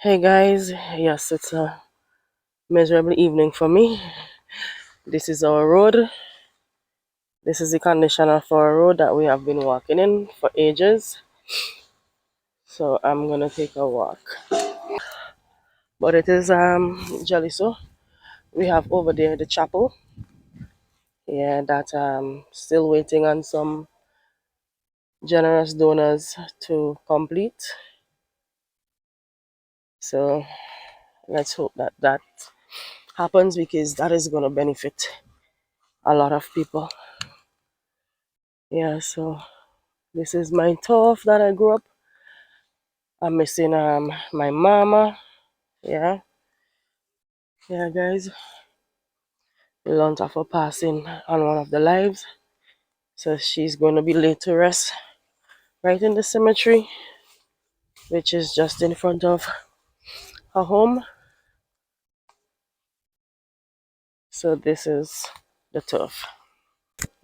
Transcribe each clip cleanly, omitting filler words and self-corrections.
Hey guys, yes, it's a miserable evening for me. This is our road. This is the condition of our road that we have been walking in for ages. So I'm gonna take a walk. But it is jolly so. We have over there the chapel. Yeah, that still waiting on some generous donors to complete. So let's hope that that happens because that is gonna benefit a lot of people. Yeah, so this is my turf that I grew up. I'm missing my mama. Yeah, yeah, guys. We learned of her passing on one of the lives, so she's going to be laid to rest right in the cemetery, which is just in front of her home. So this is the turf.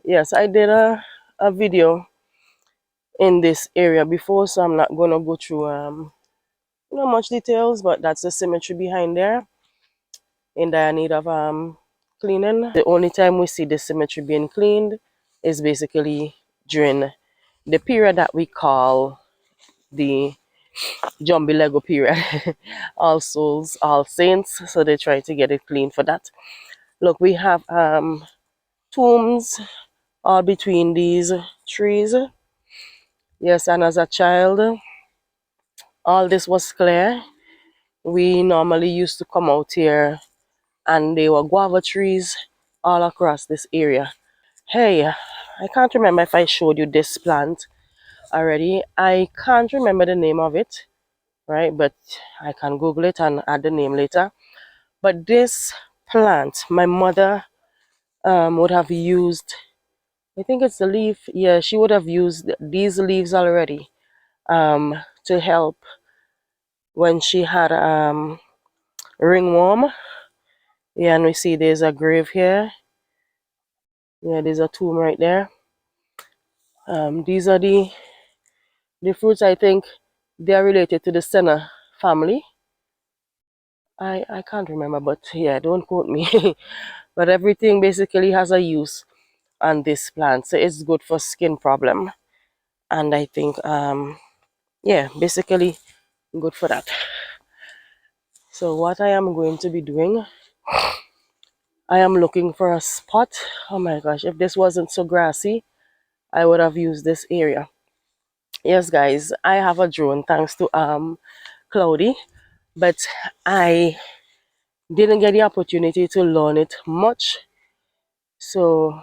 Yes, I did a video in this area before, so I'm not gonna go through not much details, but that's the cemetery behind there in dire need of cleaning. The only time we see the cemetery being cleaned is basically during the period that we call the Jumbie Lego period. All Souls, All Saints. So they try to get it clean for that. Look, we have tombs all between these trees. Yes, and as a child, all this was clear. We normally used to come out here and there were guava trees all across this area. Hey, I can't remember if I showed you this plant already. I can't remember the name of it, right? But I can Google it and add the name later. But this plant, my mother would have used, I think it's the leaf. Yeah, she would have used these leaves already to help when she had ringworm. Yeah, and we see there's a grave here. Yeah, there's a tomb right there. These are the fruits. I think they are related to the senna family. I can't remember, but yeah, don't quote me. But everything basically has a use on this plant, so it's good for skin problem, and I think yeah, basically good for that. So what I am going to be doing, I am looking for a spot. Oh my gosh, if this wasn't so grassy, I would have used this area. Yes, guys, I have a drone thanks to Cloudy, but I didn't get the opportunity to learn it much, so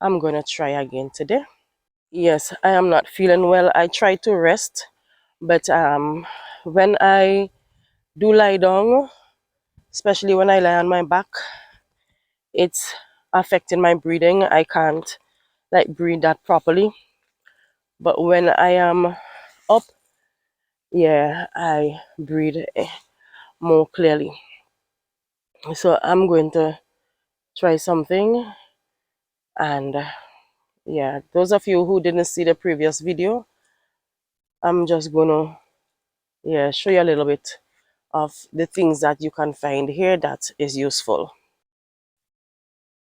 I'm gonna try again today. Yes, I am not feeling well. I try to rest, but when I do lie down, especially when I lie on my back, it's affecting my breathing. I can't like breathe that properly. But when I am up, yeah, I breathe more clearly. So I'm going to try something, and yeah, those of you who didn't see the previous video, I'm just gonna yeah show you a little bit of the things that you can find here that is useful.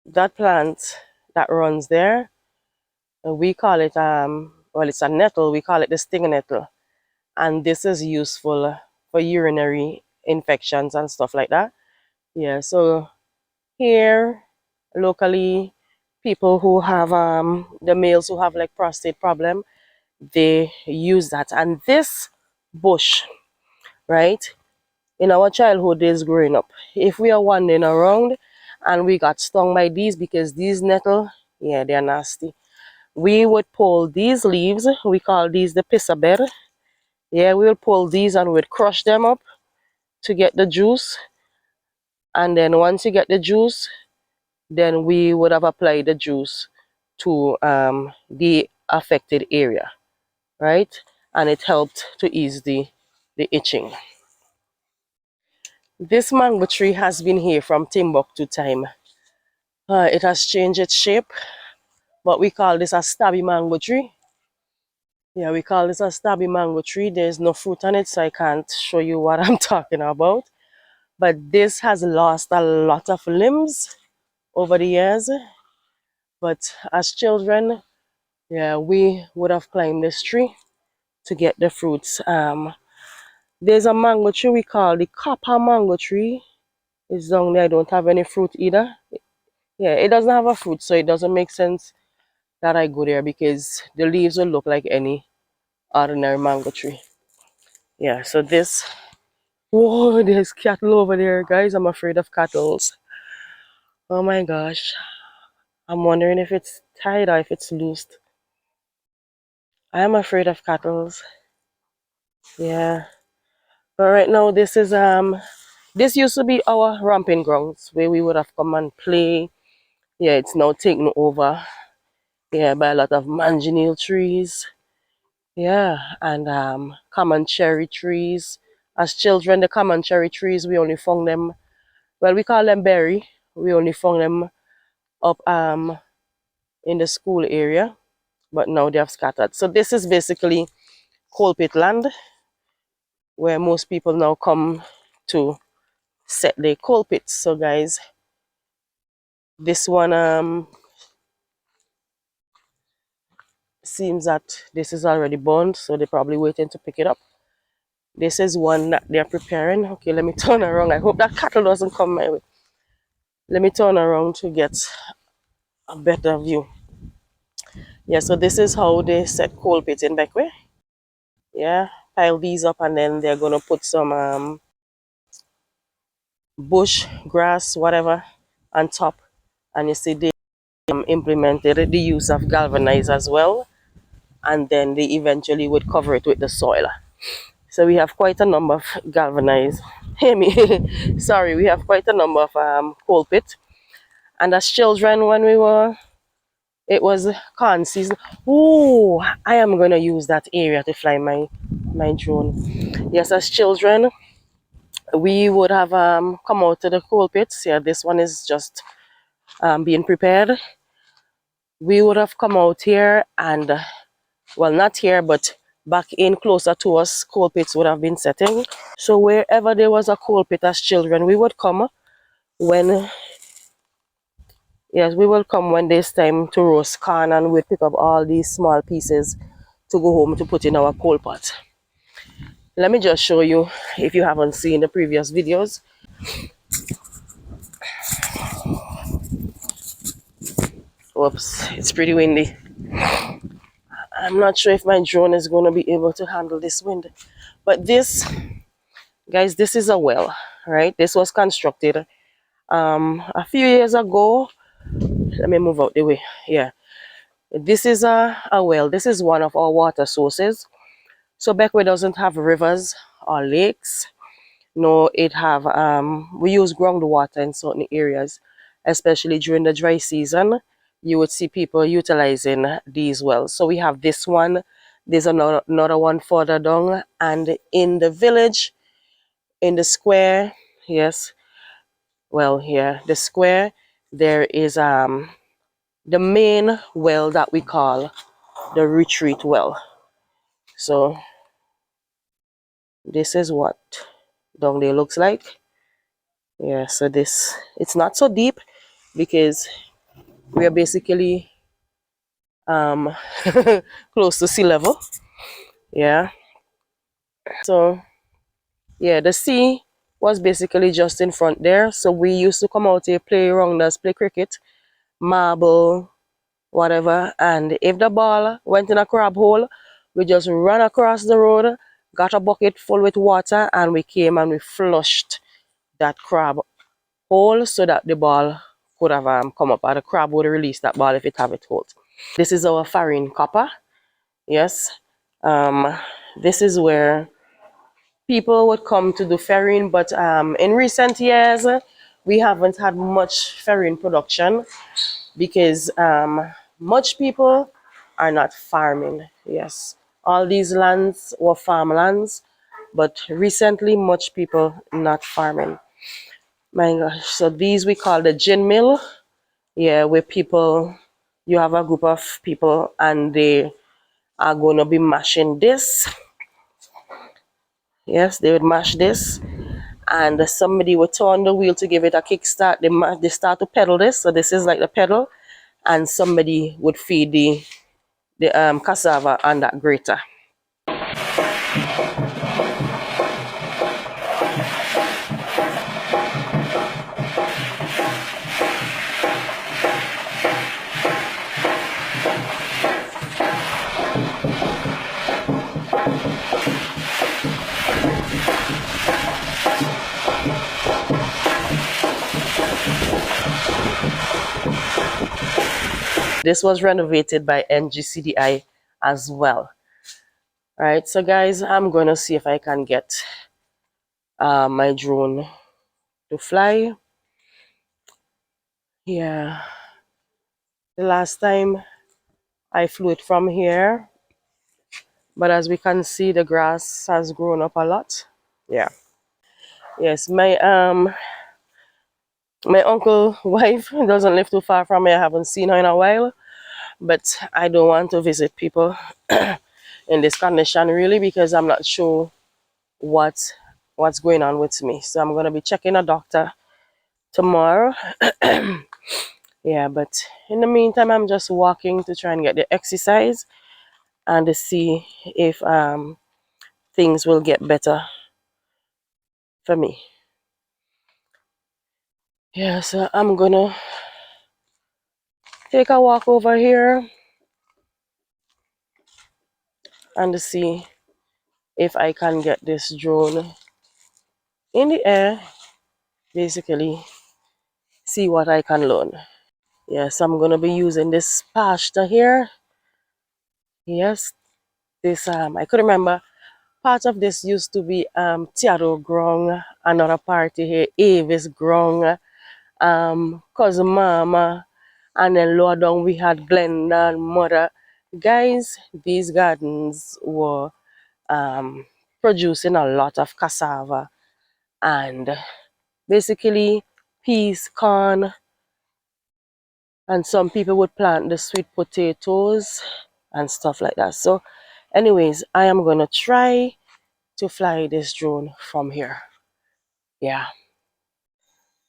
That plant that runs there, we call it well, it's a nettle. We call it the sting nettle, and this is useful for urinary infections and stuff like that. Yeah, so here locally, people who have the males who have like prostate problem, they use that. And this bush, right, in our childhood days growing up, if we are wandering around and we got stung by these, because these nettle, yeah, they're nasty, we would pull these leaves. We call these the pisabed. Yeah, we will pull these and we'd crush them up to get the juice. And then once you get the juice, then we would have applied the juice to the affected area, right? And it helped to ease the itching. This mango tree has been here from Timbuktu time. It has changed its shape, but we call this a stabby mango tree. Yeah, we call this a stabby mango tree. There's no fruit on it, so I can't show you what I'm talking about. But this has lost a lot of limbs over the years. But as children, yeah, we would have climbed this tree to get the fruits. There's a mango tree we call the copper mango tree. It's down there. I don't have any fruit either. Yeah, it doesn't have a fruit, so it doesn't make sense that I go there because the leaves will look like any ordinary mango tree. Yeah, so this. Whoa, there's cattle over there, guys. I'm afraid of cattle. Oh my gosh. I'm wondering if it's tied or if it's loosed. I am afraid of cattle. Yeah. But right now this used to be our ramping grounds where we would have come and play. Yeah, it's now taken over. Yeah, by a lot of manganiel trees. Yeah, and common cherry trees. As children, the common cherry trees we only found them, well, we call them berry. We only found them up in the school area, but now they have scattered. So this is basically coal pit land where most people now come to set their coal pits. So guys, this one seems that this is already burned, so they're probably waiting to pick it up. This is one that they're preparing. Okay, let me turn around. I hope that cattle doesn't come my way. Let me turn around to get a better view. Yeah, so this is how they set coal pits in Beckway. Yeah, pile these up and then they're gonna put some bush, grass, whatever on top. And you see they implemented the use of galvanized as well. And then they eventually would cover it with the soil. So we have quite a number of galvanized. Hear me? Sorry, we have quite a number of coal pit. And as children, when it was corn season. Oh, I am gonna use that area to fly my drone. Yes, as children, we would have come out to the coal pits. Yeah, this one is just being prepared. We would have come out here and, well, not here, but back in closer to us, coal pits would have been setting. So wherever there was a coal pit as children, we would come when, yes, we will come when there's time to roast corn and we'd pick up all these small pieces to go home to put in our coal pot. Let me just show you if you haven't seen the previous videos. Whoops, it's pretty windy. I'm not sure if my drone is going to be able to handle this wind. But this, guys, this is a well, right? This was constructed a few years ago. Let me move out the way. Yeah. This is a well. This is one of our water sources. So Beckway doesn't have rivers or lakes. No, it have we use groundwater in certain areas, especially during the dry season. You would see people utilizing these wells. So we have this one. There's another one further down, and in the village, in the square, yes, well here, the square, there is the main well that we call the retreat well. So this is what down there looks like. Yeah, so this, it's not so deep because we are basically um close to sea level. Yeah, so yeah, the sea was basically just in front there, so we used to come out here, play around us, play cricket, marble, whatever. And if the ball went in a crab hole, we just ran across the road, got a bucket full with water, and we came and we flushed that crab hole so that the ball could have come up, and the crab would release that ball if it have it hold. This is our farine copper. Yes. Um, this is where people would come to do farine, but in recent years, we haven't had much farine production because much people are not farming. Yes, all these lands were farmlands, but recently much people not farming. My gosh, so these we call the gin mill. Yeah, where people, you have a group of people and they are going to be mashing this. Yes, they would mash this, and somebody would turn the wheel to give it a kickstart. They start to pedal this, so this is like the pedal, and somebody would feed the cassava on that grater. This was renovated by NGCDI as well. All right, so guys, I'm going to see if I can get my drone to fly. Yeah, the last time I flew it from here, but as we can see, the grass has grown up a lot. Yeah. Yes, my uncle wife doesn't live too far from me. I haven't seen her in a while, but I don't want to visit people in this condition really, because I'm not sure what's going on with me. So I'm gonna be checking a doctor tomorrow. Yeah, but in the meantime, I'm just walking to try and get the exercise and to see if things will get better for me. Yeah, so I'm gonna take a walk over here and to see if I can get this drone in the air, basically see what I can learn. Yes, I'm gonna be using this pasta here. Yes, this I could remember part of this used to be Tiaro Grong, another party here, Avis Grong, cousin Mama, and then lower down we had Glenda and Mother. Guys, these gardens were producing a lot of cassava and basically peas, corn, and some people would plant the sweet potatoes and stuff like that. So anyways, I am gonna try to fly this drone from here. Yeah,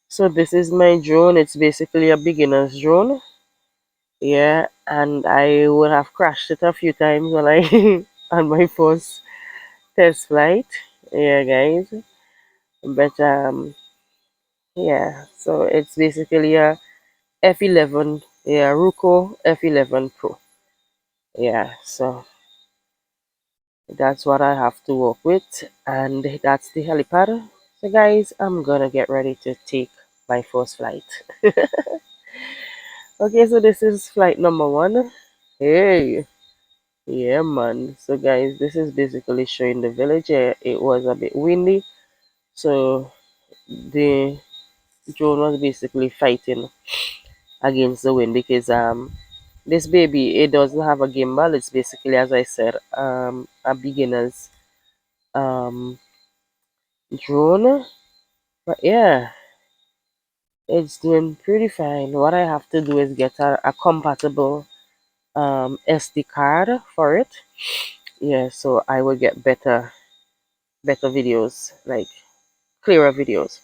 so this is my drone. It's basically a beginner's drone. Yeah, and I would have crashed it a few times when I on my first test flight. Yeah, guys, but yeah, so it's basically a F11, yeah, Ruko F11 Pro. Yeah, so that's what I have to work with, and that's the helipad. So guys, I'm gonna get ready to take my first flight. Okay, so this is flight number one. Hey, yeah, man. So guys, this is basically showing the village. It was a bit windy, so the drone was basically fighting against the wind because this baby, it doesn't have a gimbal. It's basically, as I said, a beginner's um drone. But yeah, it's doing pretty fine. What I have to do is get a compatible SD card for it. Yeah, so I will get better videos, like clearer videos.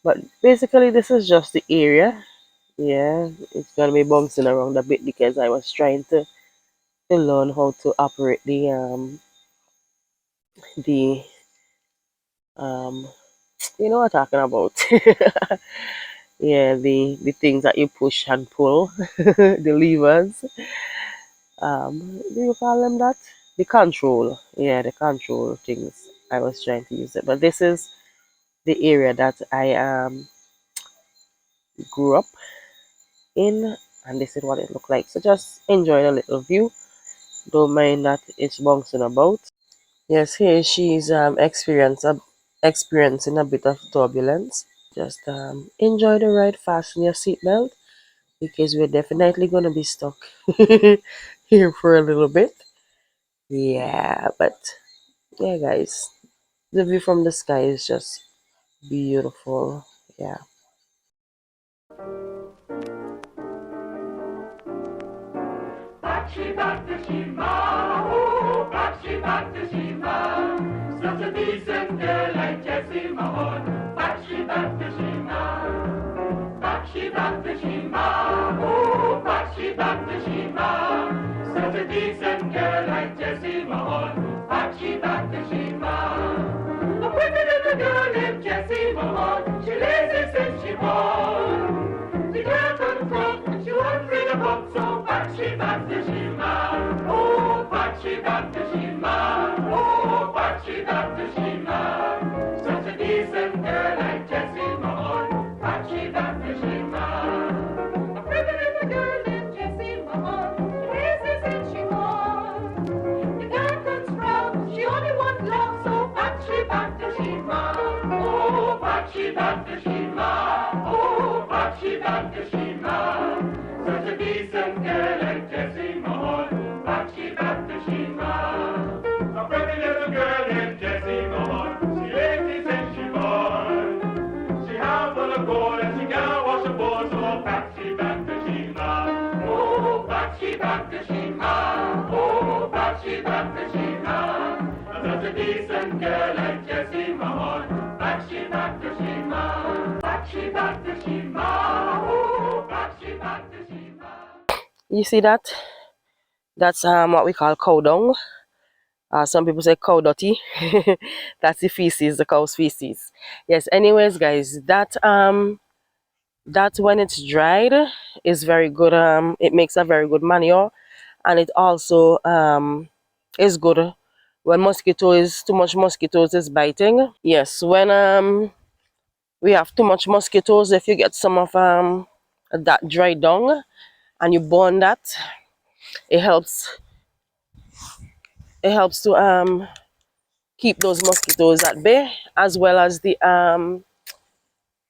But basically, this is just the area. Yeah, it's gonna be bouncing around a bit because I was trying to learn how to operate the um you know what I'm talking about. Yeah, the things that you push and pull, the levers. Do you call them that? The control. Yeah, the control things. I was trying to use it, but this is the area that I grew up in, and this is what it looked like. So just enjoy the little view. Don't mind that it's bouncing about. Yes, here she's experiencing a bit of turbulence. Just enjoy the ride, fasten your seatbelt because we're definitely gonna be stuck here for a little bit. Yeah, but yeah, guys, the view from the sky is just beautiful. Yeah. back to Shima. Such a decent girl like Jessie Mahone. Back she back to Shima. Back she back to Shima. Oh, back she back to Shima. Such a decent girl like Jessie Mahone. Back she back to Shima. A pretty little girl named Jessie Mahone. She lazy since she born. She can't confront, she won't read a book, so back she back to Shima. Oh, back she back to Shima. Oh, back she back to Shima. Such a decent girl like Jessie Mahone. Back she back to Shima. A pretty little girl named Jessie Mahone. She lazy since she born. The dark sprout, she only wants love, so back she back to Shima. Oh, back she back to Shima. Oh, back she back to Shima. Such a decent girl like Jessie Mahone. Back she back to Shima. A pretty little girl named Jessie Mahone. She lazy since she born. She has full of gold and she can't wash a bowl, so back she back to Shima. Oh, back she back to Shima. Oh, back she back to Shima. Such a decent girl like Jessie Mahone. Back she back to Shima. Back she back to Shima. Oh, back she back to Shima. You see that? That's what we call cow dung. Some people say cow dirty. That's the feces, the cow's feces. Yes. Anyways, guys, that when it's dried is very good. It makes a very good manure, and it also is good when too much mosquitoes is biting. Yes, when we have too much mosquitoes, if you get some of that dry dung and you burn that, it helps. It helps to keep those mosquitoes at bay, as well as the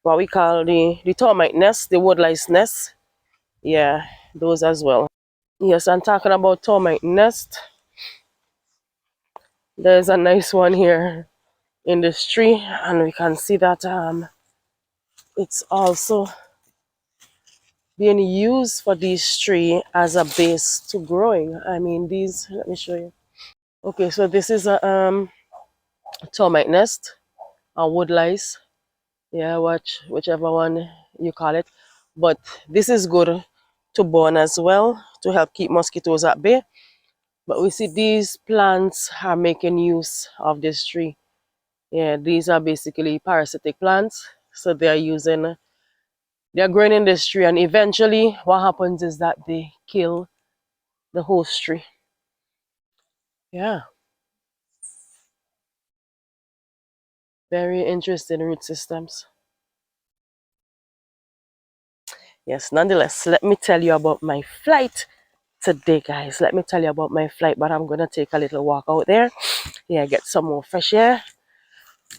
what we call the termite nest, the woodlice nest. Yeah, those as well. Yes, I'm talking about termite nest. There's a nice one here in this tree, and we can see that it's also being used for this tree as a base to growing. I mean, these. Let me show you. Okay, so this is a termite nest, a woodlice. Yeah, whichever one you call it, but this is good to burn as well to help keep mosquitoes at bay. But we see these plants are making use of this tree. Yeah, these are basically parasitic plants, so they're growing in this tree, and eventually what happens is that they kill the host tree. Yeah, very interesting root systems. Yes, nonetheless, let me tell you about my flight today, guys. Let me tell you about my flight, but I'm gonna take a little walk out there. Yeah, get some more fresh air.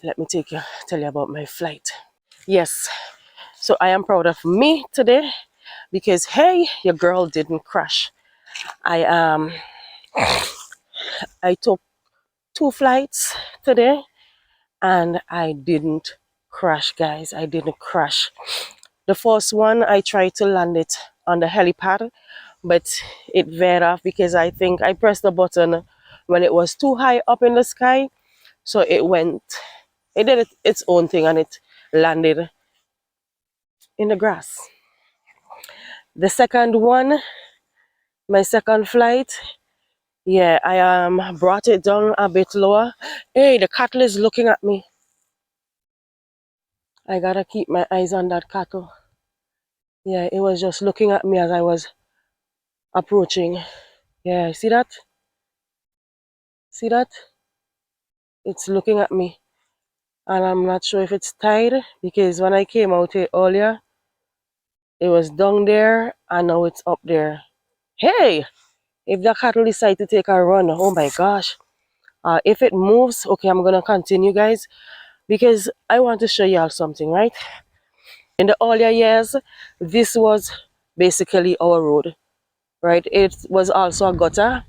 Let me tell you about my flight. Yes, so I am proud of me today because hey, your girl didn't crash. I I took 2 flights today and I didn't crash, guys. I didn't crash. The first one I tried to land it on the helipad, but it veered off because I think I pressed the button when it was too high up in the sky. So it did its own thing and it landed in the grass. The second one, my second flight, yeah, I brought it down a bit lower. Hey, the cattle is looking at me. I gotta keep my eyes on that cattle. Yeah, it was just looking at me as I was approaching. Yeah, see that? See that? It's looking at me. And I'm not sure if it's tied because when I came out here earlier, it was down there and now it's up there. Hey, if the cattle decide to take a run, oh my gosh. If it moves, okay, I'm gonna continue, guys, because I want to show y'all something, right? In the earlier years, this was basically our road, right? It was also a gutter,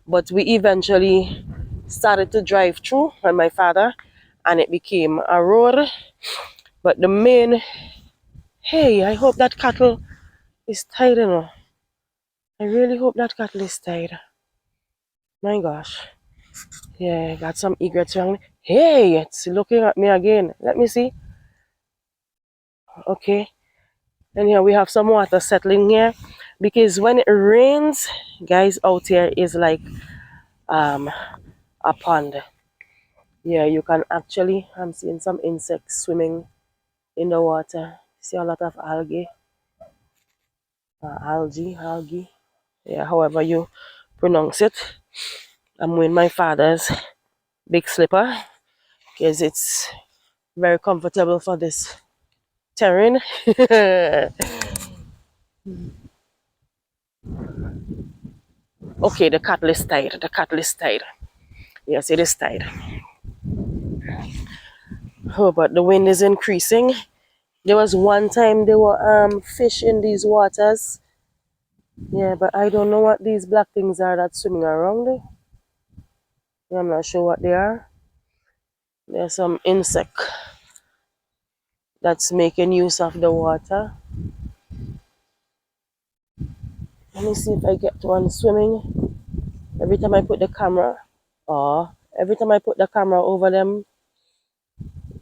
but we eventually started to drive through with my father, and it became a road. But the main, hey, I hope that cattle is tied, I really hope that cattle is tied. My gosh. Yeah, got some egrets around. Hey, it's looking at me again. Let me see. Okay. And here we have some water settling here because when it rains, guys, out here is like um a pond. Yeah, you can actually, I'm seeing some insects swimming in the water. See a lot of algae. Yeah, however you pronounce it. I'm wearing my father's big slipper because it's very comfortable for this terrain. Okay, the catalyst tied. The catalyst tied. Yes, it is tied. Oh, but the wind is increasing. There was one time there were fish in these waters. Yeah, but I don't know what these black things are that's swimming around. I'm not sure what they are. There's some insect that's making use of the water. Let me see if I get one swimming. Every time I put the camera, every time I put the camera over them,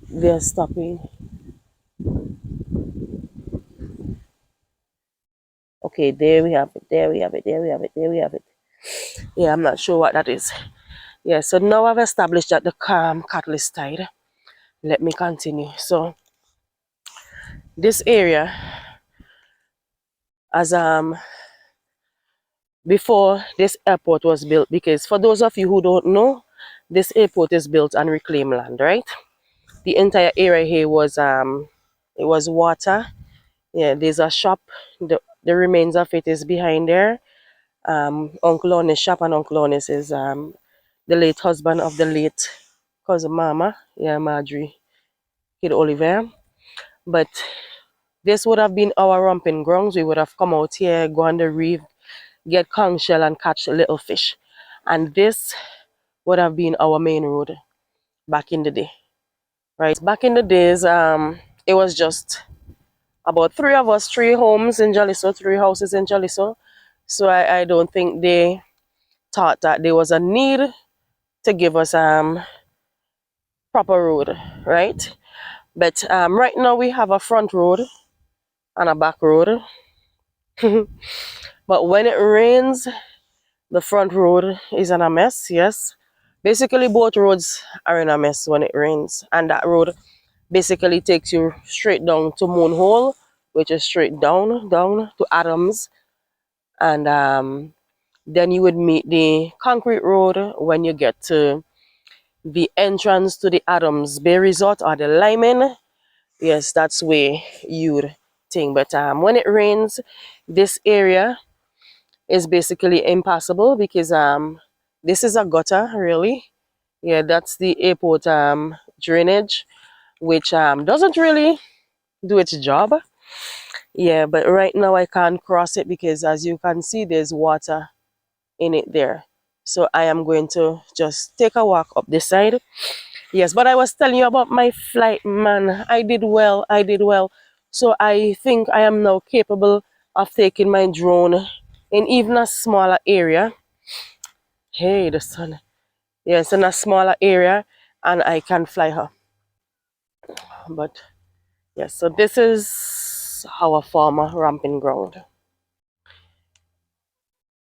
they're stopping. Okay, there we have it. There we have it. There we have it. There we have it. Yeah, I'm not sure what that is. Yeah, so now I've established that the catalyst tied. Let me continue. So this area, as before this airport was built, because for those of you who don't know, this airport is built on reclaimed land, right? The entire area here was it was water. Yeah, there's a shop. The remains of it is behind there. Uncle Honest shop, and Uncle Honest is the late husband of the late cousin Mama, yeah, Marjorie Kid Oliver. But this would have been our romping grounds. We would have come out here, go on the reef, get conch shell and catch little fish. And this would have been our main road back in the day. Right. Back in the days, it was just about three of us, three homes in Jaliso, three houses in Jaliso. So I don't think they thought that there was a need to give us proper road, right? But right now we have a front road and a back road. But when it rains, the front road is in a mess, yes. Basically, both roads are in a mess when it rains. And that road basically takes you straight down to Moon Hole, which is straight down to Adams. And then you would meet the concrete road when you get to the entrance to the Adams Bay Resort or the Lyman. Yes, that's where you'd think. But when it rains, this area is basically impassable because this is a gutter, really. Yeah, that's the airport drainage, which doesn't really do its job. Yeah, but right now I can't cross it because as you can see, there's water in it there. So I am going to just take a walk up this side. Yes, but I was telling you about my flight, man. I did well. I did well. So I think I am now capable of taking my drone in even a smaller area. Hey, the sun. Yes, in a smaller area, and I can fly her. But yes, so this is our former ramping ground.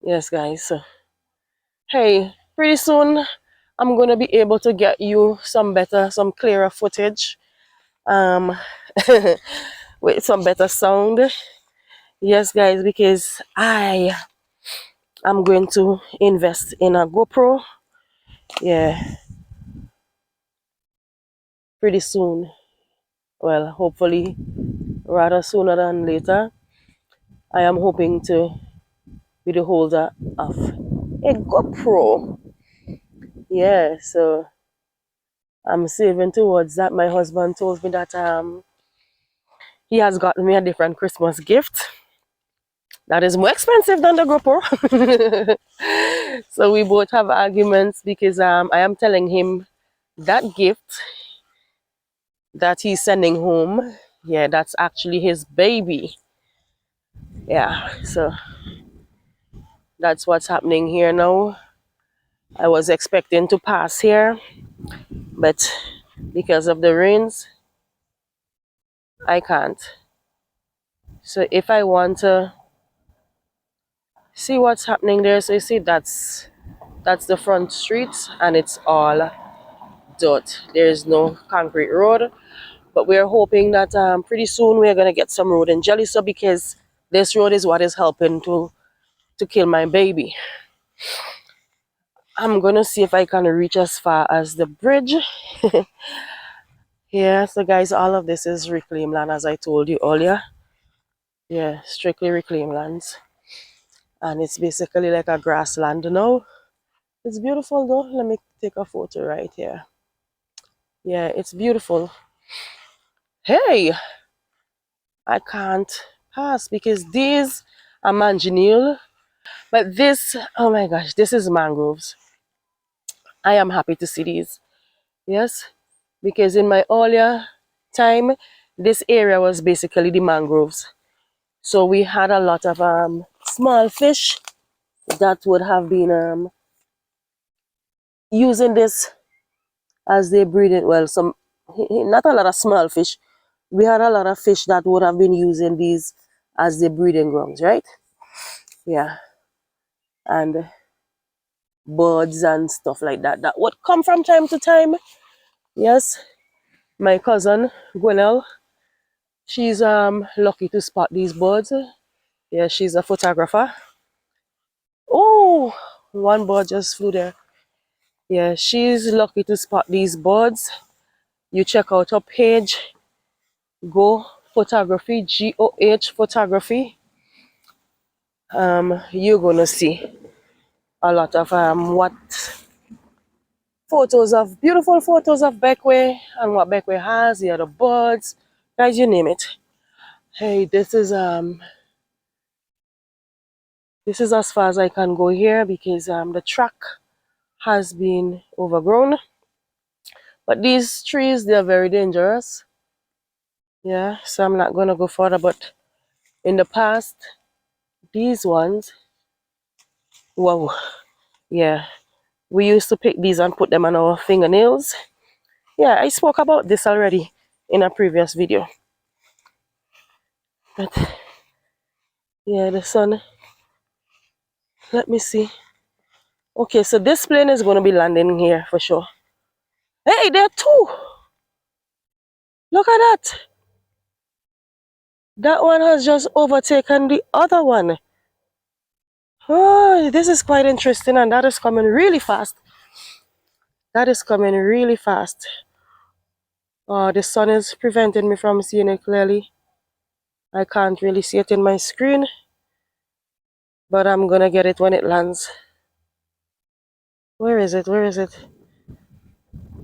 Yes, guys. So, hey, pretty soon I'm gonna be able to get you some clearer footage, um, with some better sound. Yes, guys, because I am going to invest in a GoPro. Yeah, pretty soon. Well, hopefully, rather sooner than later. I am hoping to be the holder of a GoPro. Yeah, so I'm saving towards that. My husband told me that he has gotten me a different Christmas gift that is more expensive than the GoPro. So we both have arguments because I am telling him that gift that he's sending home, yeah, that's actually his baby. Yeah, so that's what's happening here now. I was expecting to pass here, but because of the rains, I can't. So if I want to see what's happening there, so you see that's the front street and it's all dirt. There is no concrete road, but we're hoping that pretty soon we're gonna get some road in Jelly, so because this road is what is helping to kill my baby. I'm gonna see if I can reach as far as the bridge. Yeah, so guys, all of this is reclaimed land as I told you earlier. Yeah, strictly reclaimed lands. And it's basically like a grassland now. It's beautiful though. Let me take a photo right here. Yeah, it's beautiful. Hey, I can't pass because these are manganiel. But this, oh my gosh, this is mangroves. I am happy to see these. Yes, because in my earlier time, this area was basically the mangroves. So we had a lot of small fish that would have been using this as they breeding. Well, some not a lot of small fish. We had a lot of fish that would have been using these as their breeding grounds, right? Yeah, and birds and stuff like that that would come from time to time. Yes, my cousin Gwinnell, she's lucky to spot these birds. Yeah, she's a photographer. Oh, one bird just flew there. Yeah, she's lucky to spot these birds. You check out her page, Go Photography, GOH Photography. You're gonna see a lot of what photos of beautiful photos of Beckway and what Beckway has. Yeah, the birds, guys, you name it. Hey, this is as far as I can go here because the track has been overgrown. But these trees, they're very dangerous. Yeah, so I'm not gonna go further. But in the past, these ones, wow, yeah, we used to pick these and put them on our fingernails. Yeah, I spoke about this already in a previous video. But yeah, the sun, let me see. Okay, so this plane is going to be landing here for sure. Hey, there are two. Look at that. That one has just overtaken the other one. Oh, this is quite interesting, and that is coming really fast. That is coming really fast. Oh, the sun is preventing me from seeing it clearly. I can't really see it in my screen, but I'm gonna get it when it lands. Where is it? Where is it?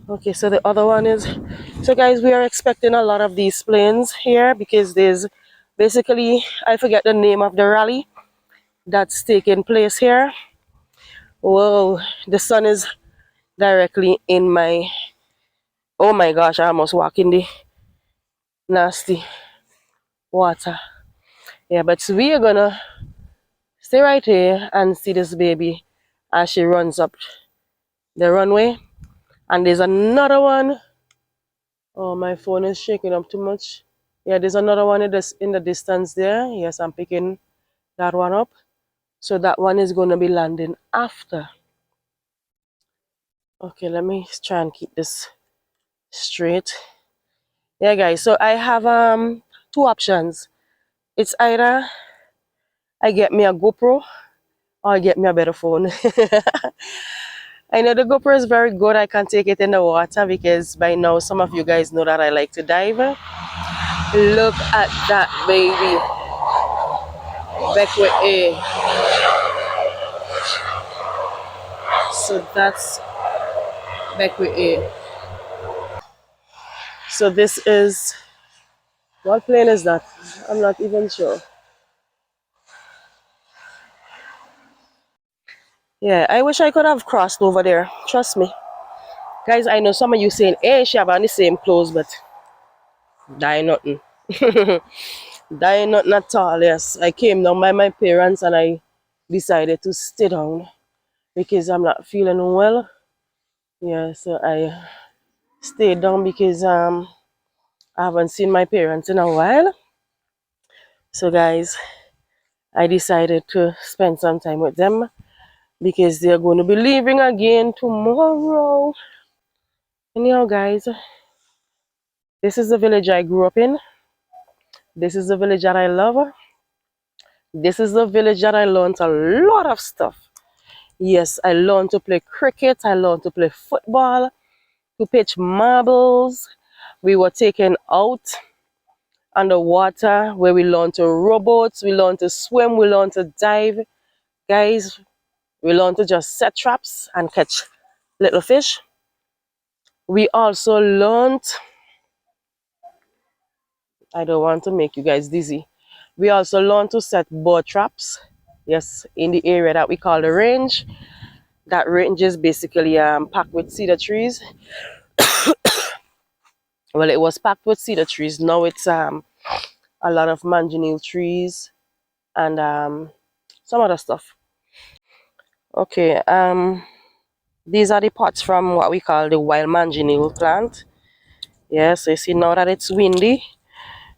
Okay, so the other one is, so guys, we are expecting a lot of these planes here because there's basically, I forget the name of the rally that's taking place here. Whoa, the sun is directly in my, oh my gosh, I almost walk in the nasty water. Yeah, but we are gonna stay right here and see this baby as she runs up the runway. And there's another one. Oh, my phone is shaking up too much. Yeah, there's another one in the distance there. Yes, I'm picking that one up. So that one is going to be landing after. Okay, let me try and keep this straight. Yeah, guys, so I have two options. It's either I get me a GoPro or I get me a better phone. I know the GoPro is very good. I can take it in the water because by now some of you guys know that I like to dive. Look at that baby. Back with A. So that's back with A. So this is, what plane is that? I'm not even sure. Yeah, I wish I could have crossed over there. Trust me. Guys, I know some of you saying, hey, she have on the same clothes, but die nothing. Die nothing at all, yes. I came down by my parents and I decided to stay down because I'm not feeling well. Yeah, so I stayed down because I haven't seen my parents in a while. So guys, I decided to spend some time with them because they're going to be leaving again tomorrow. Anyhow, guys, this is the village I grew up in. This is the village that I love. This is the village that I learned a lot of stuff. Yes, I learned to play cricket. I learned to play football, to pitch marbles. We were taken out underwater where we learned to row boats. We learned to swim. We learned to dive. Guys, we learned to just set traps and catch little fish. We also learned, I don't want to make you guys dizzy. We also learned to set boat traps. Yes, in the area that we call the range. That range is basically packed with cedar trees. Well, it was packed with cedar trees. Now it's a lot of manganill trees and some other stuff. Okay, these are the pots from what we call the wild manganill plant. Yeah, so you see now that it's windy,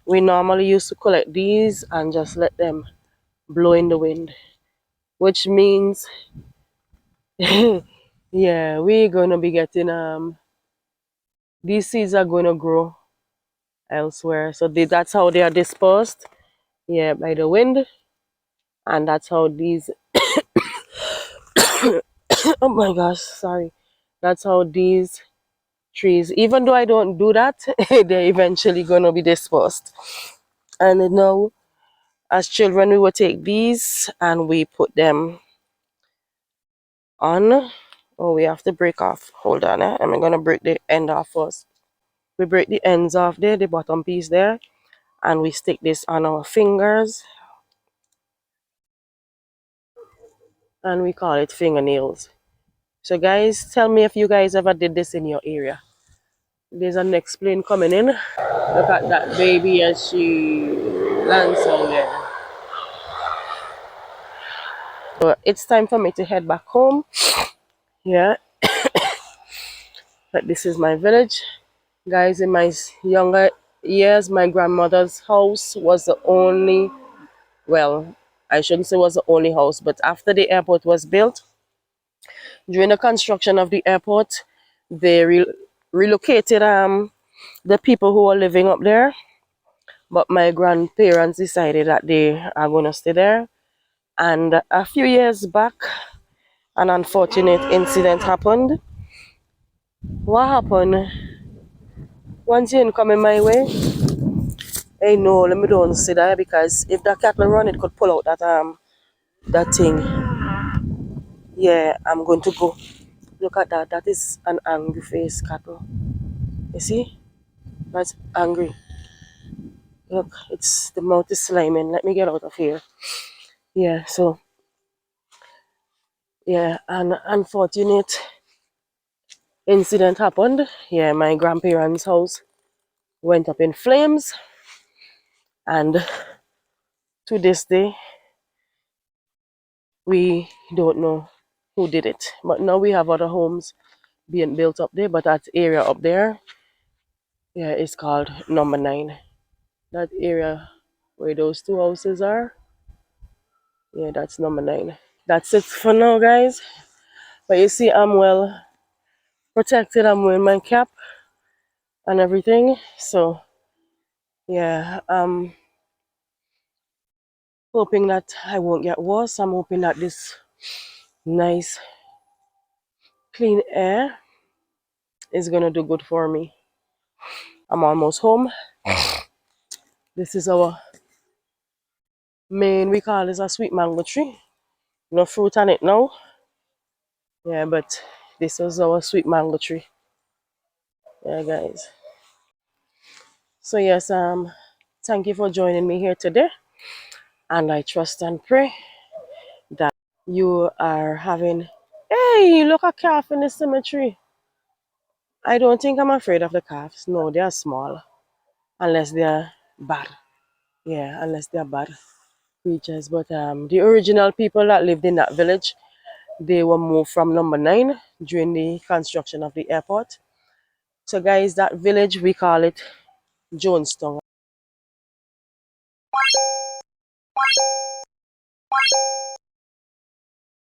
we normally used to collect these and just let them blow in the wind, which means yeah, we're gonna be getting these seeds are gonna grow elsewhere. So that's how they are dispersed, yeah, by the wind, and that's how these oh my gosh, sorry. That's how these trees, even though I don't do that, they're eventually gonna be dispersed. And now as children we will take these and we put them on. Oh, we have to break off. Hold on, I'm gonna break the end off first. We break the ends off there, the bottom piece there, and we stick this on our fingers and we call it fingernails. So guys, tell me if you guys ever did this in your area. There's a next plane coming in. Look at that baby as she lands on there. So it's time for me to head back home. Yeah, but this is my village. Guys, in my younger years, my grandmother's house was the only, well, I shouldn't say was the only house, but after the airport was built, during the construction of the airport, they relocated the people who were living up there. But my grandparents decided that they are going to stay there. And a few years back, an unfortunate incident happened. What happened? Once you come in my way, hey no, let me don't say that because if that cattle run, it could pull out that thing. Yeah, I'm going to go. Look at that. That is an angry face cattle. You see? That's angry. Look, it's the mouth is sliming. Let me get out of here. Yeah, so yeah, an unfortunate incident happened. Yeah, my grandparents' house went up in flames, and to this day, we don't know who did it. But now we have other homes being built up there, but that area up there, yeah, it's called number 9. That area where those two houses are, yeah, that's number 9. That's it for now, guys. But you see, I'm well protected. I'm wearing my cap and everything. So, yeah, hoping that I won't get worse. I'm hoping that this nice, clean air is gonna do good for me. I'm almost home. This is our main, we call this a sweet mango tree. No fruit on it now. Yeah, but this is our sweet mango tree. Yeah, guys. So yes, thank you for joining me here today. And I trust and pray that you are having, hey, look a calf in the cemetery. I don't think I'm afraid of the calves. No, they are small. Unless they are bad. Yeah, unless they are bad creatures. But the original people that lived in that village, They were moved from number 9 during the construction of the airport. So, guys, that village we call it Jonestown.